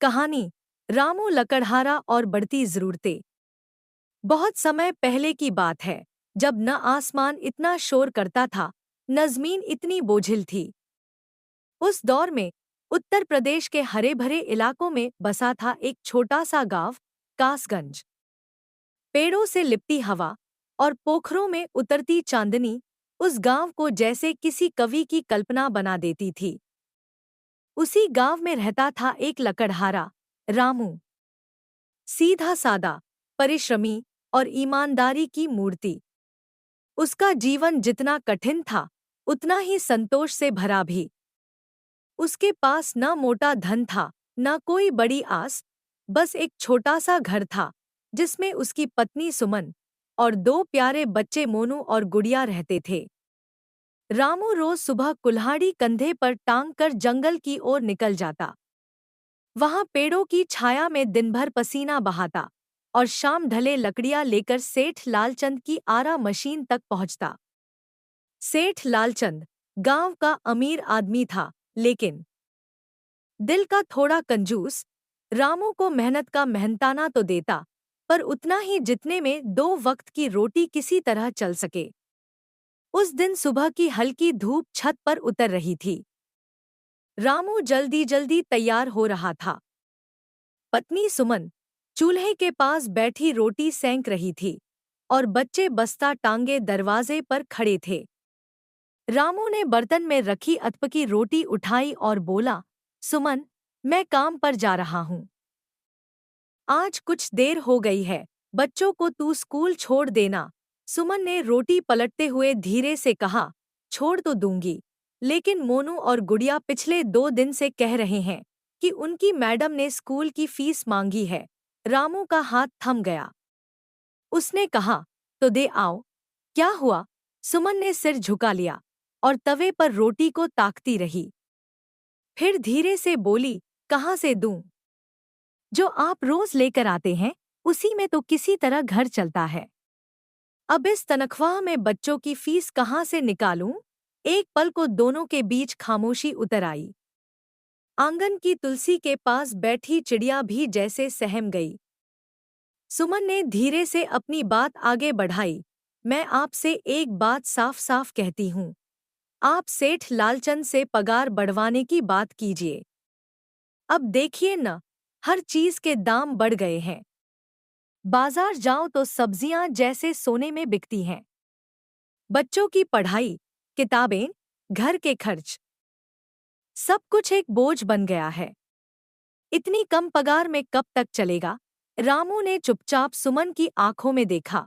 कहानी रामू लकड़हारा और बढ़ती ज़रूरतें। बहुत समय पहले की बात है, जब न आसमान इतना शोर करता था, न ज़मीन इतनी बोझिल थी। उस दौर में उत्तर प्रदेश के हरे भरे इलाकों में बसा था एक छोटा सा गांव, कासगंज। पेड़ों से लिपटी हवा और पोखरों में उतरती चांदनी उस गांव को जैसे किसी कवि की कल्पना बना देती थी। उसी गांव में रहता था एक लकड़हारा, रामू। सीधा सादा, परिश्रमी और ईमानदारी की मूर्ति। उसका जीवन जितना कठिन था, उतना ही संतोष से भरा भी। उसके पास न मोटा धन था, न कोई बड़ी आस, बस एक छोटा सा घर था, जिसमें उसकी पत्नी सुमन और दो प्यारे बच्चे मोनू और गुड़िया रहते थे। रामू रोज सुबह कुल्हाड़ी कंधे पर टांग कर जंगल की ओर निकल जाता। वहां पेड़ों की छाया में दिन भर पसीना बहाता और शाम ढले लकड़ियां लेकर सेठ लालचंद की आरा मशीन तक पहुंचता। सेठ लालचंद गांव का अमीर आदमी था, लेकिन दिल का थोड़ा कंजूस। रामू को मेहनत का मेहनताना तो देता, पर उतना ही जितने में 2 वक्त की रोटी किसी तरह चल सके। उस दिन सुबह की हल्की धूप छत पर उतर रही थी। रामू जल्दी जल्दी तैयार हो रहा था। पत्नी सुमन चूल्हे के पास बैठी रोटी सेंक रही थी और बच्चे बस्ता टांगे दरवाजे पर खड़े थे। रामू ने बर्तन में रखी अधपकी रोटी उठाई और बोला, सुमन, मैं काम पर जा रहा हूँ। आज कुछ देर हो गई है, बच्चों को तू स्कूल छोड़ देना। सुमन ने रोटी पलटते हुए धीरे से कहा, छोड़ तो दूंगी, लेकिन मोनू और गुड़िया पिछले 2 दिन से कह रहे हैं कि उनकी मैडम ने स्कूल की फीस मांगी है। रामू का हाथ थम गया। उसने कहा, तो दे आओ। क्या हुआ? सुमन ने सिर झुका लिया और तवे पर रोटी को ताकती रही। फिर धीरे से बोली, कहाँ से दूं? जो आप रोज लेकर आते हैं, उसी में तो किसी तरह घर चलता है। अब इस तनख्वाह में बच्चों की फीस कहाँ से निकालूं? एक पल को दोनों के बीच खामोशी उतर आई। आंगन की तुलसी के पास बैठी चिड़िया भी जैसे सहम गई। सुमन ने धीरे से अपनी बात आगे बढ़ाई, मैं आपसे एक बात साफ साफ कहती हूँ। आप सेठ लालचंद से पगार बढ़वाने की बात कीजिए। अब देखिए न, हर चीज के दाम बढ़ गए हैं। बाजार जाओ तो सब्जियां जैसे सोने में बिकती हैं। बच्चों की पढ़ाई, किताबें, घर के खर्च, सब कुछ एक बोझ बन गया है। इतनी कम पगार में कब तक चलेगा? रामू ने चुपचाप सुमन की आंखों में देखा।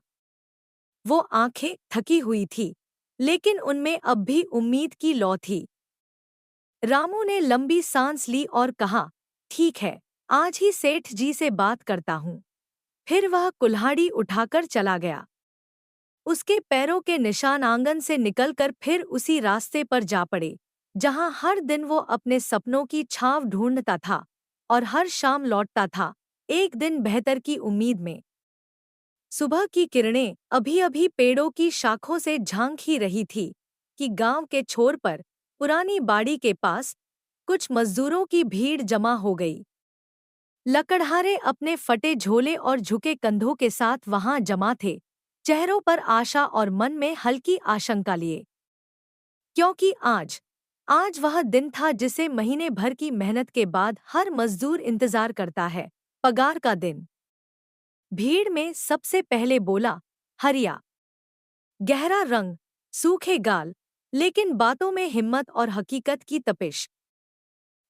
वो आंखें थकी हुई थी, लेकिन उनमें अब भी उम्मीद की लौ थी। रामू ने लंबी सांस ली और कहा, ठीक है, आज ही सेठ जी से बात करता हूँ। फिर वह कुल्हाड़ी उठाकर चला गया। उसके पैरों के निशान आंगन से निकलकर फिर उसी रास्ते पर जा पड़े, जहां हर दिन वो अपने सपनों की छाव ढूंढता था और हर शाम लौटता था, एक दिन बेहतर की उम्मीद में। सुबह की किरणें अभी अभी पेड़ों की शाखों से झांक ही रही थी कि गांव के छोर पर, पुरानी बाड़ी के पास, कुछ मजदूरों की भीड़ जमा हो गई। लकड़हारे अपने फटे झोले और झुके कंधों के साथ वहां जमा थे, चेहरों पर आशा और मन में हल्की आशंका लिए। क्योंकि आज आज वह दिन था जिसे महीने भर की मेहनत के बाद हर मजदूर इंतजार करता है, पगार का दिन। भीड़ में सबसे पहले बोला, हरिया। गहरा रंग, सूखे गाल, लेकिन बातों में हिम्मत और हकीकत की तपिश।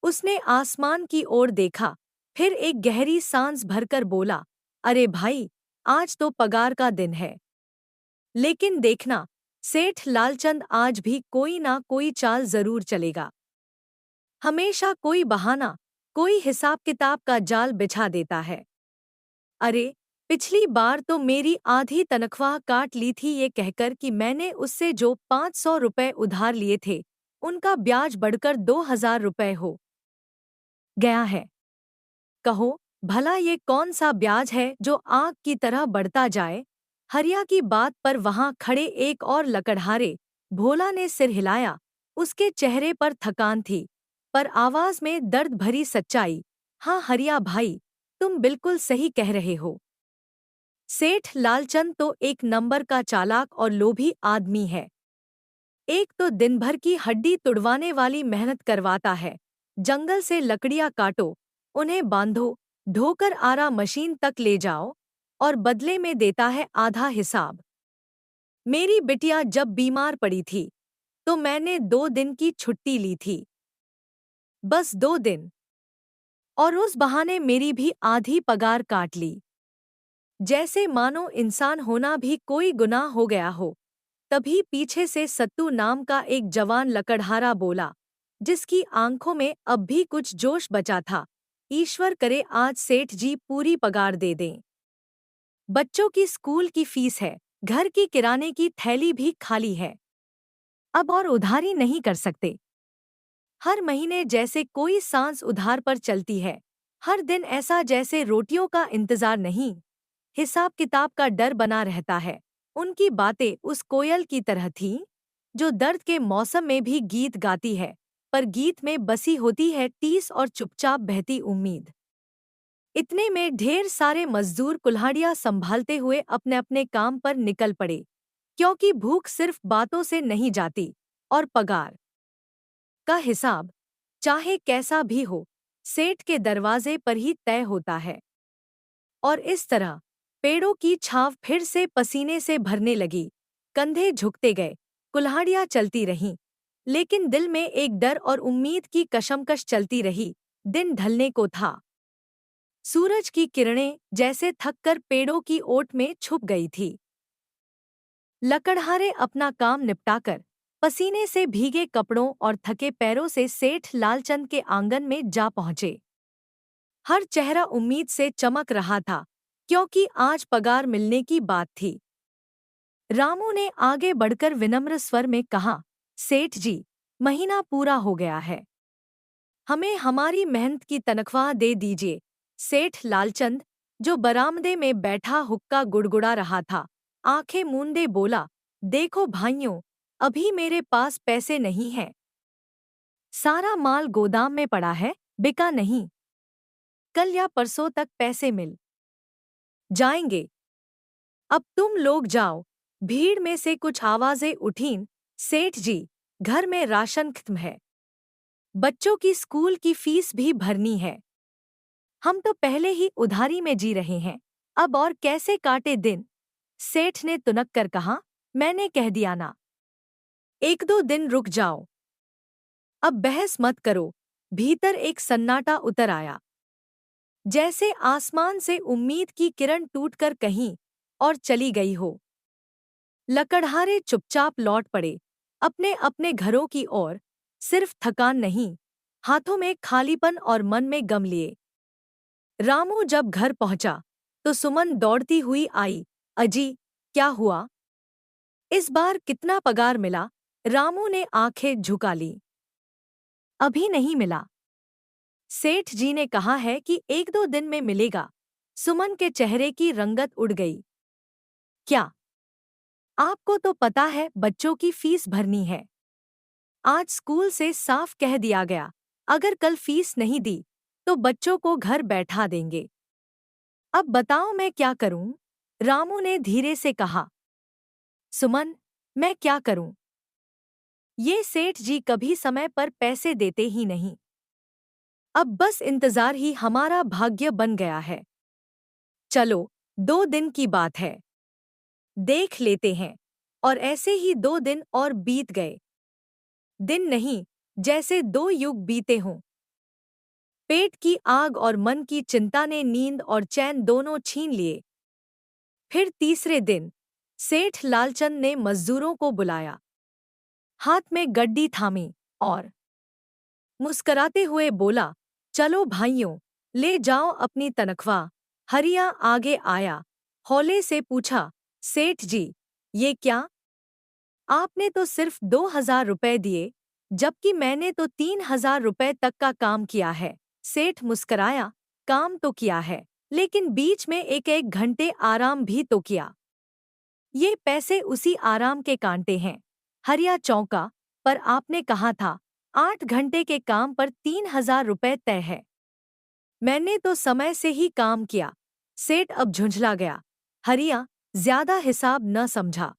उसने आसमान की ओर देखा, फिर एक गहरी सांस भरकर बोला, अरे भाई, आज तो पगार का दिन है। लेकिन देखना, सेठ लालचंद आज भी कोई ना कोई चाल जरूर चलेगा। हमेशा कोई बहाना, कोई हिसाब किताब का जाल बिछा देता है। अरे, पिछली बार तो मेरी आधी तनख्वाह काट ली थी ये कहकर कि मैंने उससे जो 500 रुपए उधार लिए थे, उनका ब्याज बढ़कर 2000 रुपए हो गया है। कहो, भला ये कौन सा ब्याज है जो आग की तरह बढ़ता जाए? हरिया की बात पर वहां खड़े एक और लकड़हारे, भोला ने सिर हिलाया। उसके चेहरे पर थकान थी, पर आवाज में दर्द भरी सच्चाई। हाँ हरिया भाई, तुम बिल्कुल सही कह रहे हो। सेठ लालचंद तो एक नंबर का चालाक और लोभी आदमी है। एक तो दिन भर की हड्डी तुड़वाने वाली मेहनत करवाता है। जंगल से लकड़ियां काटो, उन्हें बांधो, ढोकर आरा मशीन तक ले जाओ, और बदले में देता है आधा हिसाब। मेरी बिटिया जब बीमार पड़ी थी तो मैंने 2 दिन की छुट्टी ली थी। बस 2 दिन। और उस बहाने मेरी भी आधी पगार काट ली। जैसे मानो इंसान होना भी कोई गुनाह हो गया हो। तभी पीछे से सत्तू नाम का एक जवान लकड़हारा बोला, जिसकी आंखों में अब भी कुछ जोश बचा था। ईश्वर करे आज सेठ जी पूरी पगार दे दें। बच्चों की स्कूल की फीस है, घर की किराने की थैली भी खाली है। अब और उधारी नहीं कर सकते। हर महीने जैसे कोई सांस उधार पर चलती है। हर दिन ऐसा जैसे रोटियों का इंतजार नहीं, हिसाब किताब का डर बना रहता है। उनकी बातें उस कोयल की तरह थीं, जो दर्द के मौसम में भी गीत गाती है, पर गीत में बसी होती है टीस और चुपचाप बहती उम्मीद। इतने में ढेर सारे मजदूर कुल्हाड़ियां संभालते हुए अपने अपने काम पर निकल पड़े, क्योंकि भूख सिर्फ बातों से नहीं जाती, और पगार का हिसाब, चाहे कैसा भी हो, सेठ के दरवाजे पर ही तय होता है। और इस तरह पेड़ों की छाव फिर से पसीने से भरने लगी। कंधे झुकते गए, कुल्हाड़ियां चलती रहीं, लेकिन दिल में एक डर और उम्मीद की कशमकश चलती रही। दिन ढलने को था। सूरज की किरणें जैसे थककर पेड़ों की ओट में छुप गई थी। लकड़हारे अपना काम निपटाकर पसीने से भीगे कपड़ों और थके पैरों से सेठ लालचंद के आंगन में जा पहुंचे। हर चेहरा उम्मीद से चमक रहा था, क्योंकि आज पगार मिलने की बात थी। रामू ने आगे बढ़कर विनम्र स्वर में कहा, सेठ जी, महीना पूरा हो गया है। हमें हमारी मेहनत की तनख्वाह दे दीजिए। सेठ लालचंद, जो बरामदे में बैठा हुक्का गुड़गुड़ा रहा था, आंखें मूंदे बोला, देखो भाइयों, अभी मेरे पास पैसे नहीं हैं। सारा माल गोदाम में पड़ा है, बिका नहीं। कल या परसों तक पैसे मिल जाएंगे। अब तुम लोग जाओ। भीड़ में से कुछ आवाजें उठीं, सेठ जी, घर में राशन खत्म है। बच्चों की स्कूल की फीस भी भरनी है। हम तो पहले ही उधारी में जी रहे हैं, अब और कैसे काटे दिन। सेठ ने तुनक कर कहा, मैंने कह दिया ना। 1-2 दिन रुक जाओ। अब बहस मत करो। भीतर एक सन्नाटा उतर आया, जैसे आसमान से उम्मीद की किरण टूटकर कहीं और चली गई हो। लकड़हारे चुपचाप लौट पड़े, अपने अपने घरों की ओर। सिर्फ थकान नहीं, हाथों में खालीपन और मन में गम लिए। रामू जब घर पहुंचा तो सुमन दौड़ती हुई आई, अजी, क्या हुआ? इस बार कितना पगार मिला? रामू ने आंखें झुका ली। अभी नहीं मिला। सेठ जी ने कहा है कि 1-2 दिन में मिलेगा। सुमन के चेहरे की रंगत उड़ गई। क्या? आपको तो पता है बच्चों की फीस भरनी है। आज स्कूल से साफ कह दिया गया, अगर कल फीस नहीं दी तो बच्चों को घर बैठा देंगे। अब बताओ मैं क्या करूं? रामू ने धीरे से कहा। सुमन, मैं क्या करूं? ये सेठ जी कभी समय पर पैसे देते ही नहीं। अब बस इंतजार ही हमारा भाग्य बन गया है। चलो, 2 दिन की बात है, देख लेते हैं। और ऐसे ही 2 दिन और बीत गए। दिन नहीं, जैसे 2 युग बीते हों। पेट की आग और मन की चिंता ने नींद और चैन दोनों छीन लिए। फिर तीसरे दिन सेठ लालचंद ने मजदूरों को बुलाया, हाथ में गड्डी थामी, और मुस्कराते हुए बोला, चलो भाइयों, ले जाओ अपनी तनख्वाह। हरिया आगे आया, हौले से पूछा, सेठ जी, ये क्या? आपने तो सिर्फ 2,000 रुपए दिए, जबकि मैंने तो 3,000 रुपए तक का काम किया है। सेठ मुस्कराया, काम तो किया है, लेकिन बीच में 1-1 घंटे आराम भी तो किया। ये पैसे उसी आराम के कांटे हैं। हरिया चौंका, पर आपने कहा था 8 घंटे के काम पर 3,000 रुपए तय है। मैंने तो समय से ही काम किया। सेठ अब झुंझला गया। हरिया, ज्यादा हिसाब न समझा।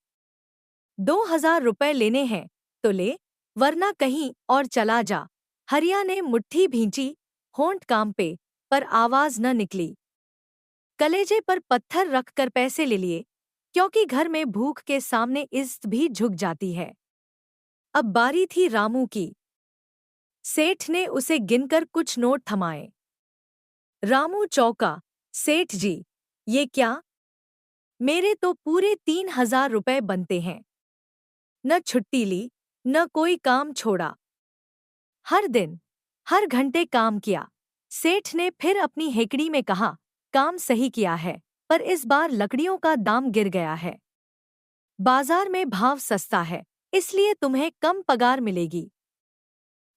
2,000 रुपए लेने हैं तो ले, वरना कहीं और चला जा। हरिया ने मुट्ठी भींची, होंठ कांपे, पर आवाज न निकली। कलेजे पर पत्थर रखकर पैसे ले लिए, क्योंकि घर में भूख के सामने इज्जत भी झुक जाती है। अब बारी थी रामू की। सेठ ने उसे गिनकर कुछ नोट थमाए। रामू चौंका। सेठ जी, ये क्या? मेरे तो पूरे 3,000 रुपए बनते हैं। न छुट्टी ली, न कोई काम छोड़ा। हर दिन, हर घंटे काम किया। सेठ ने फिर अपनी हेकड़ी में कहा, काम सही किया है, पर इस बार लकड़ियों का दाम गिर गया है। बाजार में भाव सस्ता है, इसलिए तुम्हें कम पगार मिलेगी।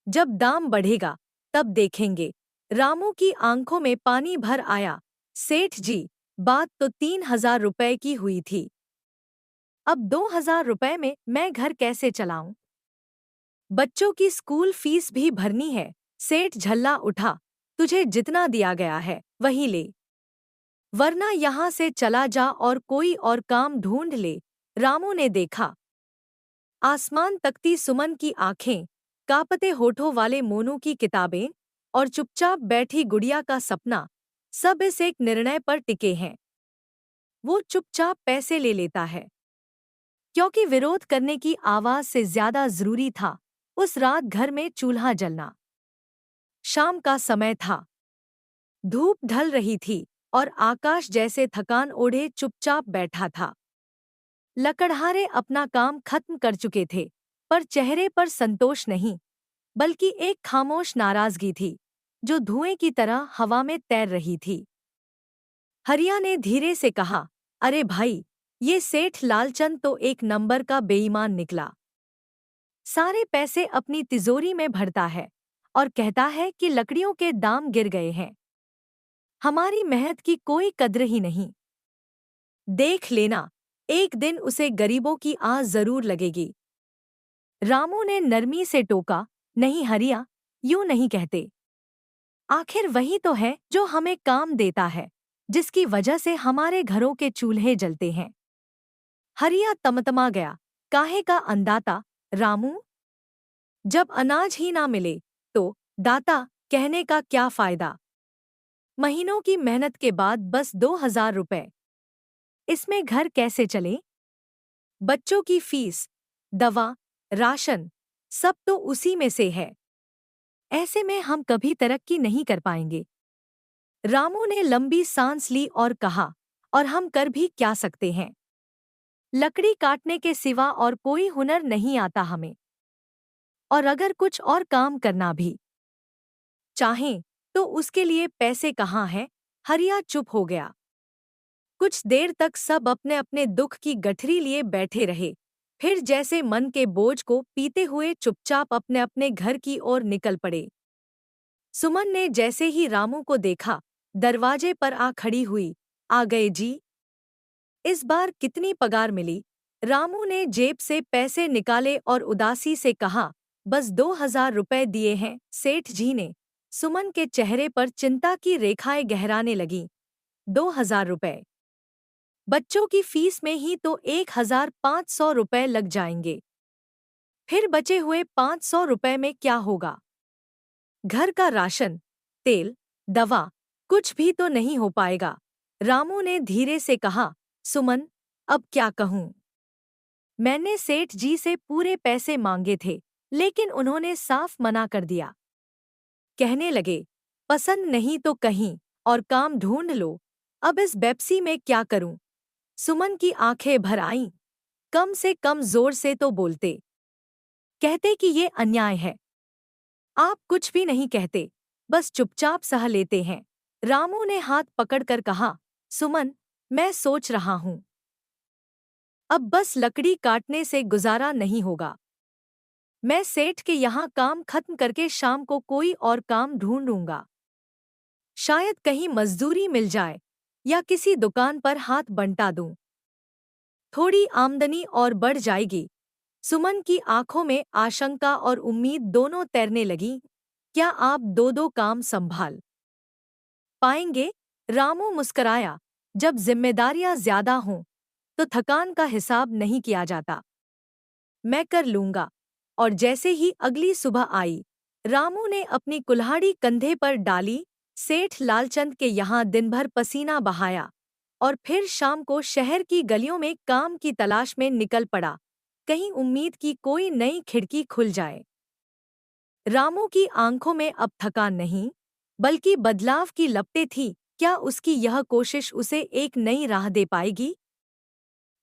जब दाम बढ़ेगा, तब देखेंगे। रामू की आंखों में पानी भर आया। सेठ जी, बात तो 3,000 रुपए की हुई थी। अब 2,000 रुपए में मैं घर कैसे चलाऊं? बच्चों की स्कूल फीस भी भरनी है। सेठ झल्ला उठा। तुझे जितना दिया गया है, वही ले, वरना यहाँ से चला जा और कोई और काम ढूंढ ले। रामू ने देखा। आसमान तकती सुमन की आंखें, कांपते होठों वाले मोनू की किताबें और चुपचाप बैठी गुड़िया का सपना, सब इस एक निर्णय पर टिके हैं। वो चुपचाप पैसे ले लेता है, क्योंकि विरोध करने की आवाज से ज्यादा जरूरी था उस रात घर में चूल्हा जलना। शाम का समय था। धूप ढल रही थी और आकाश जैसे थकान ओढ़े चुपचाप बैठा था। लकड़हारे अपना काम खत्म कर चुके थे, पर चेहरे पर संतोष नहीं, बल्कि एक खामोश नाराजगी थी, जो धुएं की तरह हवा में तैर रही थी। हरिया ने धीरे से कहा, अरे भाई, ये सेठ लालचंद तो एक नंबर का बेईमान निकला। सारे पैसे अपनी तिजोरी में भरता है और कहता है कि लकड़ियों के दाम गिर गए हैं। हमारी मेहनत की कोई कद्र ही नहीं। देख लेना, एक दिन उसे गरीबों की आह जरूर लगेगी। रामू ने नरमी से टोका, नहीं हरिया, यूं नहीं कहते। आखिर वही तो है जो हमें काम देता है, जिसकी वजह से हमारे घरों के चूल्हे जलते हैं। हरिया तमतमा गया। काहे का अंदाता, रामू? जब अनाज ही ना मिले, तो दाता कहने का क्या फायदा? महीनों की मेहनत के बाद बस 2,000 रुपए। इसमें घर कैसे चले? बच्चों की फीस, दवा, राशन, सब तो उसी में से है। ऐसे में हम कभी तरक्की नहीं कर पाएंगे। रामू ने लंबी सांस ली और कहा, और हम कर भी क्या सकते हैं? लकड़ी काटने के सिवा और कोई हुनर नहीं आता हमें। और अगर कुछ और काम करना भी चाहें, तो उसके लिए पैसे कहाँ हैं? हरिया चुप हो गया। कुछ देर तक सब अपने अपने दुख की गठरी लिए बैठे रहे, फिर जैसे मन के बोझ को पीते हुए चुपचाप अपने अपने घर की ओर निकल पड़े। सुमन ने जैसे ही रामू को देखा, दरवाजे पर आ खड़ी हुई। आ गए जी? इस बार कितनी पगार मिली? रामू ने जेब से पैसे निकाले और उदासी से कहा, बस 2,000 रुपए दिए हैं सेठ जी ने। सुमन के चेहरे पर चिंता की रेखाएं गहराने लगीं। 2,000 रुपए? बच्चों की फीस में ही तो 1,500 रुपए लग जाएंगे। फिर बचे हुए 500 रुपए में क्या होगा? घर का राशन, तेल, दवा, कुछ भी तो नहीं हो पाएगा। रामू ने धीरे से कहा, सुमन, अब क्या कहूँ? मैंने सेठ जी से पूरे पैसे मांगे थे, लेकिन उन्होंने साफ मना कर दिया। कहने लगे, पसंद नहीं तो कहीं और काम ढूंढ लो। अब इस बेप्सी में क्या करूं? सुमन की आंखें भर आईं। कम से कम जोर से तो बोलते। कहते कि ये अन्याय है। आप कुछ भी नहीं कहते, बस चुपचाप सह लेते हैं। रामू ने हाथ पकड़कर कहा, सुमन, मैं सोच रहा हूं। अब बस लकड़ी काटने से गुजारा नहीं होगा। मैं सेठ के यहाँ काम खत्म करके शाम को कोई और काम ढूंढूंगा। शायद कहीं मजदूरी मिल जाए या किसी दुकान पर हाथ बंटा दूं। थोड़ी आमदनी और बढ़ जाएगी। सुमन की आंखों में आशंका और उम्मीद दोनों तैरने लगीं। क्या आप दो दो काम संभाल पाएंगे। रामू मुस्कराया। जब जिम्मेदारियां ज्यादा हों तो थकान का हिसाब नहीं किया जाता। मैं कर लूंगा। और जैसे ही अगली सुबह आई, रामू ने अपनी कुल्हाड़ी कंधे पर डाली, सेठ लालचंद के यहाँ दिन भर पसीना बहाया और फिर शाम को शहर की गलियों में काम की तलाश में निकल पड़ा, कहीं उम्मीद की कोई नई खिड़की खुल जाए। रामू की आंखों में अब थकान नहीं, बल्कि बदलाव की लपटें थी। क्या उसकी यह कोशिश उसे एक नई राह दे पाएगी,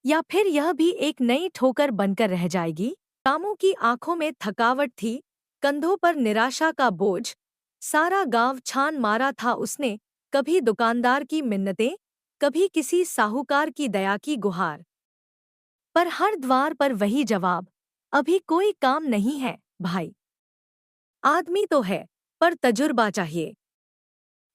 या फिर यह भी एक नई ठोकर बनकर रह जाएगी? रामू की आंखों में थकावट थी, कंधों पर निराशा का बोझ। सारा गांव छान मारा था उसने, कभी दुकानदार की मिन्नतें, कभी किसी साहूकार की दया की गुहार। पर हर द्वार पर वही जवाब, अभी कोई काम नहीं है भाई। आदमी तो है, पर तजुर्बा चाहिए।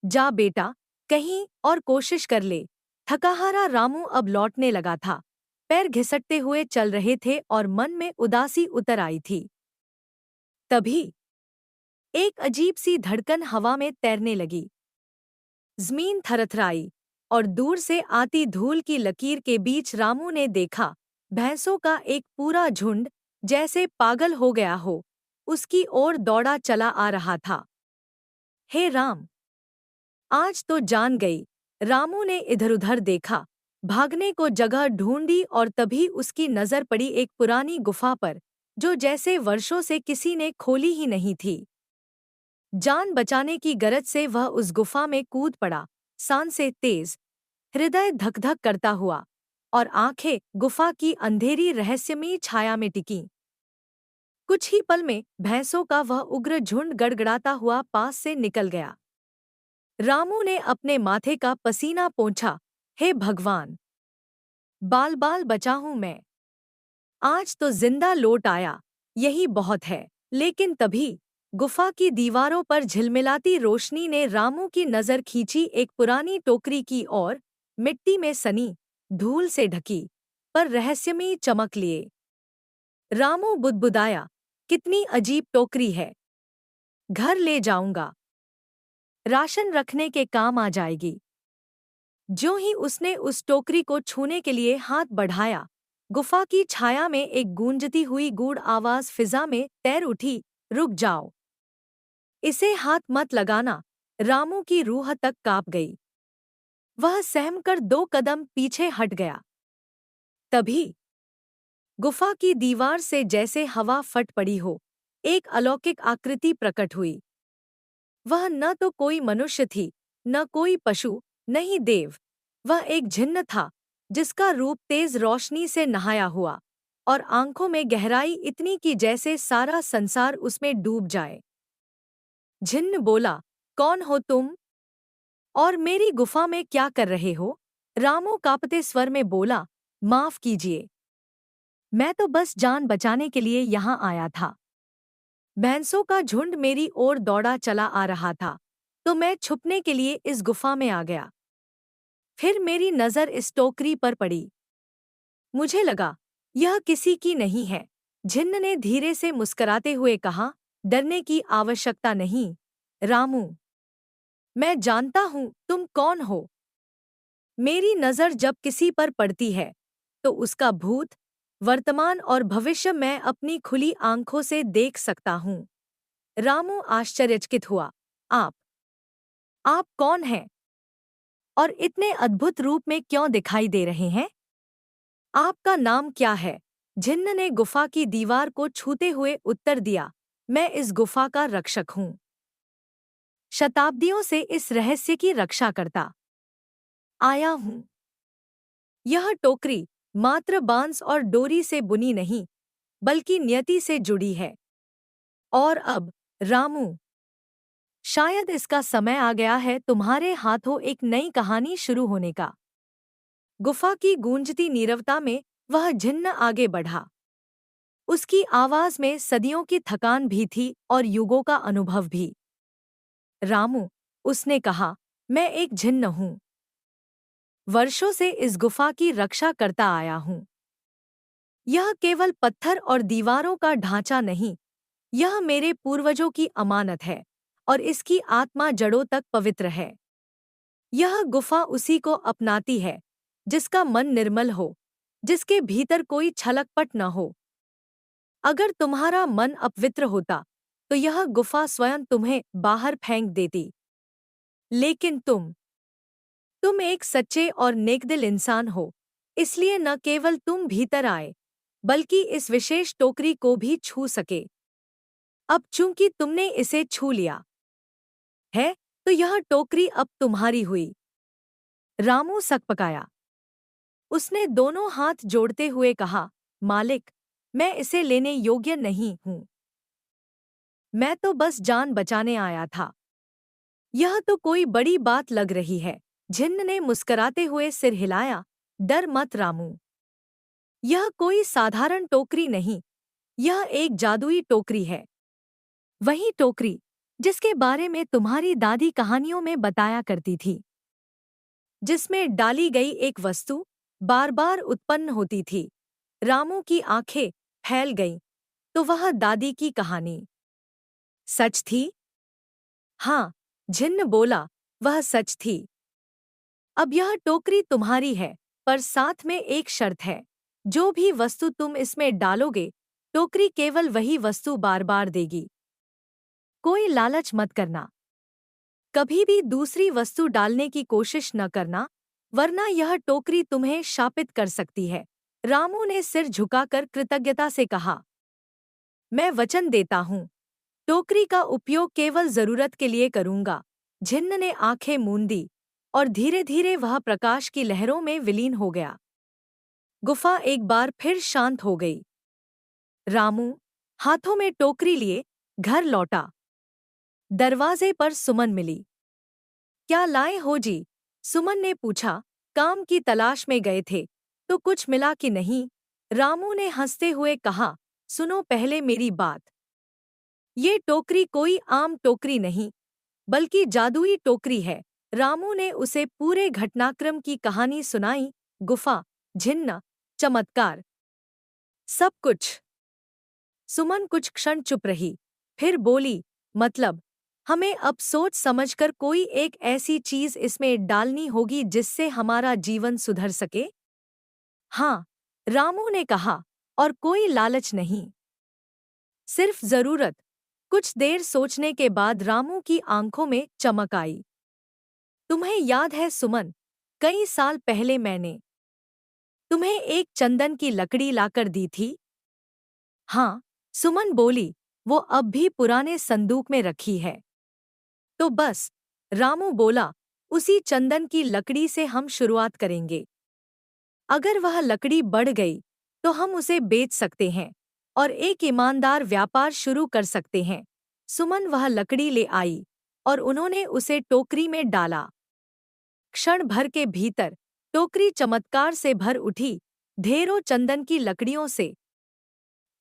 जा बेटा, कहीं और कोशिश कर ले। थकाहारा रामू अब लौटने लगा था। पैर घिसटते हुए चल रहे थे और मन में उदासी उतर आई थी। तभी एक अजीब सी धड़कन हवा में तैरने लगी। ज़मीन थरथराई और दूर से आती धूल की लकीर के बीच रामू ने देखा, भैंसों का एक पूरा झुंड, जैसे पागल हो गया हो, उसकी ओर दौड़ा चला आ रहा था। हे राम, आज तो जान गई। रामू ने इधर-उधर देखा, भागने को जगह ढूंढी और तभी उसकी नजर पड़ी एक पुरानी गुफा पर, जो जैसे वर्षों से किसी ने खोली ही नहीं थी। जान बचाने की गरज से वह उस गुफा में कूद पड़ा, सांसें तेज, हृदय धक-धक करता हुआ, और आंखें गुफा की अंधेरी रहस्यमयी छाया में टिकीं। कुछ ही पल में भैंसों का वह उग्र झुंड गड़गड़ाता हुआ पास से निकल गया। रामू ने अपने माथे का पसीना पोंछा। हे भगवान, बाल बाल बचा हूं मैं। आज तो जिंदा लौट आया, यही बहुत है। लेकिन तभी गुफा की दीवारों पर झिलमिलाती रोशनी ने रामू की नजर खींची, एक पुरानी टोकरी की ओर, मिट्टी में सनी, धूल से ढकी, पर रहस्यमयी चमक लिए। रामू बुदबुदाया, कितनी अजीब टोकरी है। घर ले जाऊंगा, राशन रखने के काम आ जाएगी। ज्यों ही उसने उस टोकरी को छूने के लिए हाथ बढ़ाया, गुफा की छाया में एक गूंजती हुई गूढ़ आवाज फिजा में तैर उठी, रुक जाओ, इसे हाथ मत लगाना। रामू की रूह तक कांप गई। वह सहमकर 2 कदम पीछे हट गया। तभी गुफा की दीवार से जैसे हवा फट पड़ी हो, एक अलौकिक आकृति प्रकट हुई। वह न तो कोई मनुष्य थी, न कोई पशु, न ही देव। वह एक जिन्न था, जिसका रूप तेज रोशनी से नहाया हुआ, और आंखों में गहराई इतनी कि जैसे सारा संसार उसमें डूब जाए। जिन्न बोला, कौन हो तुम? और मेरी गुफा में क्या कर रहे हो? रामू कांपते स्वर में बोला, माफ कीजिए, मैं तो बस जान बचाने के लिए यहाँ आया था। भैंसों का झुंड मेरी ओर दौड़ा चला आ रहा था, तो मैं छुपने के लिए इस गुफा में आ गया। फिर मेरी नजर इस टोकरी पर पड़ी। मुझे लगा, यह किसी की नहीं है। जिन्न ने धीरे से मुस्कुराते हुए कहा, डरने की आवश्यकता नहीं, रामू। मैं जानता हूँ तुम कौन हो। मेरी नजर जब किसी पर पड़ती है, तो उसका भूत, वर्तमान और भविष्य मैं अपनी खुली आंखों से देख सकता हूँ। रामू आश्चर्यचकित हुआ। आप कौन हैं? और इतने अद्भुत रूप में क्यों दिखाई दे रहे हैं? आपका नाम क्या है? जिन्न ने गुफा की दीवार को छूते हुए उत्तर दिया, मैं इस गुफा का रक्षक हूँ। शताब्दियों से इस रहस्य की रक्षा करता आया हूँ। यह टोकरी मात्र बांस और डोरी से बुनी नहीं, बल्कि नियति से जुड़ी है। और अब, रामू, शायद इसका समय आ गया है तुम्हारे हाथों एक नई कहानी शुरू होने का। गुफा की गूंजती नीरवता में वह जिन्न आगे बढ़ा। उसकी आवाज में सदियों की थकान भी थी और युगों का अनुभव भी। रामू, उसने कहा, मैं एक जिन्न हूँ। वर्षों से इस गुफा की रक्षा करता आया हूँ। यह केवल पत्थर और दीवारों का ढांचा नहीं, यह मेरे पूर्वजों की अमानत है, और इसकी आत्मा जड़ों तक पवित्र है। यह गुफा उसी को अपनाती है जिसका मन निर्मल हो, जिसके भीतर कोई छलकपट न हो। अगर तुम्हारा मन अपवित्र होता तो यह गुफा स्वयं तुम्हें बाहर फेंक देती। लेकिन तुम एक सच्चे और नेकदिल इंसान हो, इसलिए न केवल तुम भीतर आए बल्कि इस विशेष टोकरी को भी छू सके। अब चूंकि तुमने इसे छू लिया है तो यह टोकरी अब तुम्हारी हुई। रामू सकपकाया। उसने दोनों हाथ जोड़ते हुए कहा, मालिक, मैं इसे लेने योग्य नहीं हूं। मैं तो बस जान बचाने आया था। यह तो कोई बड़ी बात लग रही है। झिन्न ने मुस्कराते हुए सिर हिलाया। डर मत रामू, यह कोई साधारण टोकरी नहीं, यह एक जादुई टोकरी है। वही टोकरी जिसके बारे में तुम्हारी दादी कहानियों में बताया करती थी, जिसमें डाली गई एक वस्तु बार बार उत्पन्न होती थी। रामू की आंखें फैल गईं। तो वह दादी की कहानी सच थी? हाँ, झिन्न बोला, वह सच थी। अब यह टोकरी तुम्हारी है, पर साथ में एक शर्त है। जो भी वस्तु तुम इसमें डालोगे, टोकरी केवल वही वस्तु बार बार देगी। कोई लालच मत करना। कभी भी दूसरी वस्तु डालने की कोशिश न करना, वरना यह टोकरी तुम्हें शापित कर सकती है। रामू ने सिर झुकाकर कृतज्ञता से कहा, मैं वचन देता हूँ, टोकरी का उपयोग केवल जरूरत के लिए करूंगा। झिन्न ने आंखें मूंदी और धीरे धीरे वह प्रकाश की लहरों में विलीन हो गया। गुफा एक बार फिर शांत हो गई। रामू हाथों में टोकरी लिए घर लौटा। दरवाजे पर सुमन मिली। क्या लाए हो जी? सुमन ने पूछा। काम की तलाश में गए थे, तो कुछ मिला कि नहीं? रामू ने हंसते हुए कहा, सुनो पहले मेरी बात। ये टोकरी कोई आम टोकरी नहीं, बल्कि जादुई टोकरी है। रामू ने उसे पूरे घटनाक्रम की कहानी सुनाई। गुफा, झिन्न, चमत्कार, सब कुछ। सुमन कुछ क्षण चुप रही, फिर बोली, मतलब हमें अब सोच समझकर कोई एक ऐसी चीज इसमें डालनी होगी जिससे हमारा जीवन सुधर सके? हाँ, रामू ने कहा, और कोई लालच नहीं, सिर्फ जरूरत। कुछ देर सोचने के बाद रामू की आंखों में चमक आई। तुम्हें याद है सुमन, कई साल पहले मैंने तुम्हें एक चंदन की लकड़ी लाकर दी थी? हाँ, सुमन बोली, वो अब भी पुराने संदूक में रखी है। तो बस, रामू बोला, उसी चंदन की लकड़ी से हम शुरुआत करेंगे। अगर वह लकड़ी बढ़ गई तो हम उसे बेच सकते हैं और एक ईमानदार व्यापार शुरू कर सकते हैं। सुमन वह लकड़ी ले आई और उन्होंने उसे टोकरी में डाला। क्षण भर के भीतर टोकरी चमत्कार से भर उठी, ढेरों चंदन की लकड़ियों से।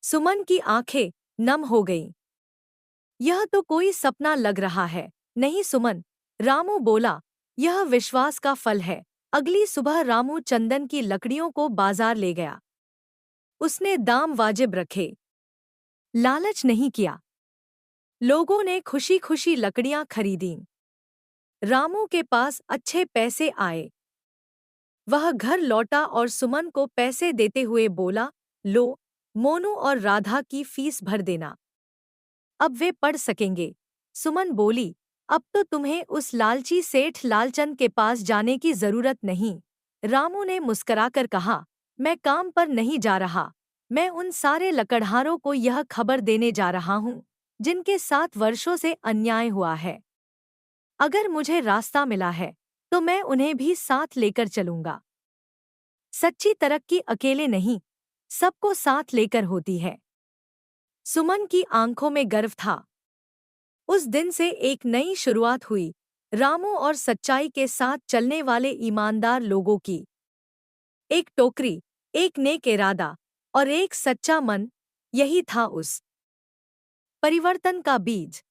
सुमन की आंखें नम हो गईं। यह तो कोई सपना लग रहा है। नहीं सुमन, रामू बोला, यह विश्वास का फल है। अगली सुबह रामू चंदन की लकड़ियों को बाजार ले गया। उसने दाम वाजिब रखे, लालच नहीं किया। लोगों ने खुशी खुशी लकड़ियां खरीदीं। रामू के पास अच्छे पैसे आए। वह घर लौटा और सुमन को पैसे देते हुए बोला, लो, मोनू और राधा की फीस भर देना। अब वे पढ़ सकेंगे। सुमन बोली, अब तो तुम्हें उस लालची सेठ लालचंद के पास जाने की जरूरत नहीं। रामू ने मुस्कराकर कहा, मैं काम पर नहीं जा रहा, मैं उन सारे लकड़हारों को यह खबर देने जा रहा हूँ जिनके साथ वर्षों से अन्याय हुआ है। अगर मुझे रास्ता मिला है तो मैं उन्हें भी साथ लेकर चलूंगा। सच्ची तरक्की अकेले नहीं, सबको साथ लेकर होती है। सुमन की आंखों में गर्व था। उस दिन से एक नई शुरुआत हुई, रामू और सच्चाई के साथ चलने वाले ईमानदार लोगों की। एक टोकरी, एक नेक इरादा और एक सच्चा मन, यही था उस परिवर्तन का बीज।